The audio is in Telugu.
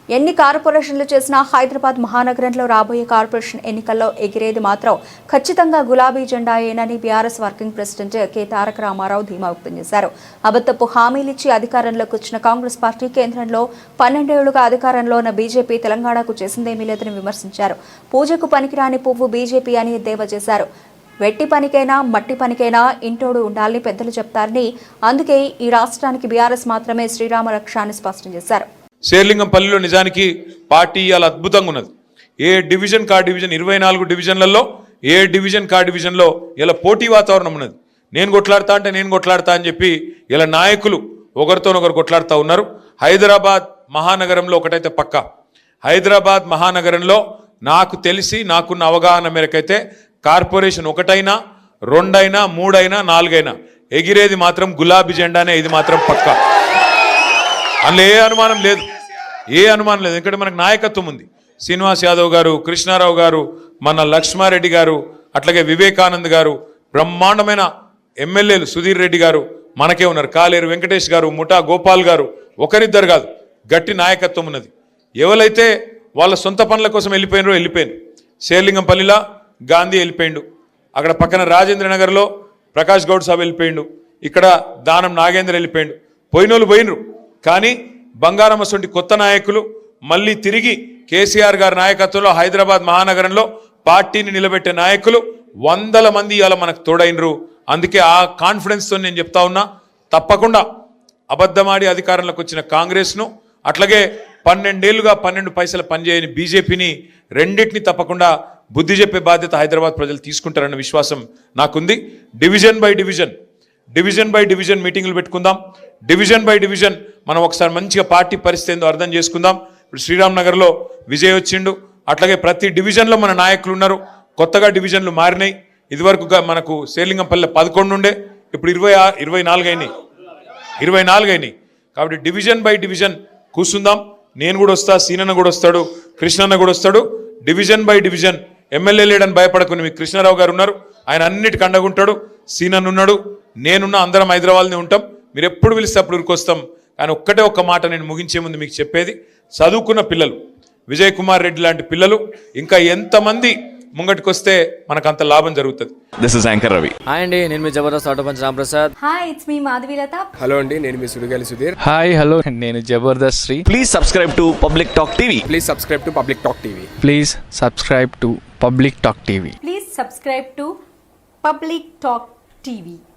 ఎన్ని కార్పొరేషన్లు చేసినా హైదరాబాద్ మహానగరంలో రాబోయే కార్పొరేషన్ ఎన్నికల్లో ఎగిరేది మాత్రం ఖచ్చితంగా గులాబీ జెండాయేనని బీఆర్ఎస్ వర్కింగ్ ప్రెసిడెంట్ కె తారక రామారావు ధీమా వ్యక్తం చేశారు. అబద్ధపు హామీలిచ్చి అధికారంలోకి వచ్చిన కాంగ్రెస్ పార్టీ కేంద్రంలో 12 ఏళ్లుగా అధికారంలో ఉన్న బీజేపీ తెలంగాణకు చేసిందేమీ లేదని విమర్శించారు. పూజకు పనికిరాని పువ్వు బీజేపీ అని ఎద్దేవా చేశారు. వెట్టి పనికైనా మట్టి పనికైనా ఇంటోడు ఉండాలని పెద్దలు చెప్తారని, అందుకే ఈ రాష్ట్రానికి బీఆర్ఎస్ మాత్రమే శ్రీరామ రక్ష అని స్పష్టం చేశారు. శేర్లింగంపల్లిలో నిజానికి పార్టీ ఇవాళ అద్భుతంగా ఉన్నది. ఏ డివిజన్ కా డివిజన్ 24 డివిజన్లలో ఏ డివిజన్ కా డివిజన్లో ఇలా పోటీ వాతావరణం ఉన్నది. నేను కొట్లాడతా అని చెప్పి ఇలా నాయకులు ఒకరితోనొకరు కొట్లాడుతూ ఉన్నారు. హైదరాబాద్ మహానగరంలో ఒకటైతే పక్కా, హైదరాబాద్ మహానగరంలో నాకు తెలిసి నాకున్న అవగాహన మేరకైతే కార్పొరేషన్ 1 అయినా 2 అయినా 3 అయినా 4 అయినా ఎగిరేది మాత్రం గులాబీ జెండానే. ఇది మాత్రం పక్కా, అందులో ఏ అనుమానం లేదు. ఎందుకంటే మనకు నాయకత్వం ఉంది. శ్రీనివాస్ యాదవ్ గారు, కృష్ణారావు గారు, మన లక్ష్మారెడ్డి గారు, అట్లాగే వివేకానంద్ గారు, బ్రహ్మాండమైన ఎమ్మెల్యేలు సుధీర్ రెడ్డి గారు మనకే ఉన్నారు. కాలేరు వెంకటేష్ గారు, ముఠా గోపాల్ గారు, ఒకరిద్దరు కాదు, గట్టి నాయకత్వం ఉన్నది. ఎవరైతే వాళ్ళ సొంత పనుల కోసం వెళ్ళిపోయారు. శేర్లింగంపల్లిలో గాంధీ వెళ్ళిపోయిండు, అక్కడ పక్కన రాజేంద్ర నగర్లో ప్రకాష్ గౌడ్ సాబ్ వెళ్ళిపోయిండు, ఇక్కడ దానం నాగేంద్ర వెళ్ళిపోయిండు. పోయినోళ్ళు పోయినరు, కానీ బంగారమ్మ సొంటి కొత్త నాయకులు మళ్ళీ తిరిగి కేసీఆర్ గారి నాయకత్వంలో హైదరాబాద్ మహానగరంలో పార్టీని నిలబెట్టే నాయకులు 100 మంది ఇవాళ మనకు తోడైనరు. అందుకే ఆ కాన్ఫిడెన్స్తో నేను చెప్తా ఉన్నా, తప్పకుండా అబద్ధమాడి అధికారంలోకి వచ్చిన కాంగ్రెస్ను, అట్లాగే 12 ఏళ్లుగా 12 పైసలు పనిచేయని బీజేపీని, రెండింటిని తప్పకుండా బుద్ధి చెప్పే బాధ్యత హైదరాబాద్ ప్రజలు తీసుకుంటారన్న విశ్వాసం నాకుంది. డివిజన్ బై డివిజన్ మీటింగులు పెట్టుకుందాం. డివిజన్ బై డివిజన్ మనం ఒకసారి మంచిగా పార్టీ పరిస్థితి ఏందో అర్థం చేసుకుందాం. ఇప్పుడు శ్రీరామ్ నగర్లో విజయ్ వచ్చిండు, అట్లాగే ప్రతి డివిజన్లో మన నాయకులు ఉన్నారు. కొత్తగా డివిజన్లు మారినాయి. ఇదివరకు మనకు శేర్లింగంపల్లి 11 ఉండే, ఇప్పుడు 24 అయినాయి. కాబట్టి డివిజన్ బై డివిజన్ కూర్చుందాం. నేను కూడా వస్తా, సీనన్న కూడా వస్తాడు, కృష్ణన్న కూడా వస్తాడు. డివిజన్ బై డివిజన్ ఎమ్మెల్యే లేడని భయపడకుని మీకు కృష్ణారావు గారు ఉన్నారు, ఆయన అన్నిటికీ అండగుంటాడు. సీనన్ ఉన్నాడు, నేనున్నా, అందరం హైదరాబాద్నే ఉంటాం. మీరు ఎప్పుడు పిలిస్తే అప్పుడు ఉరికొస్తాం. కానీ ఒక్క మాట నేను ముగించే ముందు మీకు చెప్పేది, చదువుకున్న పిల్లలు, విజయ్ కుమార్ రెడ్డి లాంటి పిల్లలు ఇంకా ఎంతమంది ముంగటికి వస్తే మనకు అంత లాభం జరుగుతుంది. This is anchor Ravi. Hi అండి, నేను మీ Jabardasth auto punch Ramprasad. Hi, it's మీ మాధవీలత. హలో అండి, నేను మీ సుడిగాలి సుధీర్. హాయ్ హలో, నేను Jabardasth Sri. Please subscribe to Public Talk TV. Please subscribe to Public Talk TV. Please subscribe to Public Talk TV. Please subscribe to Public Talk TV.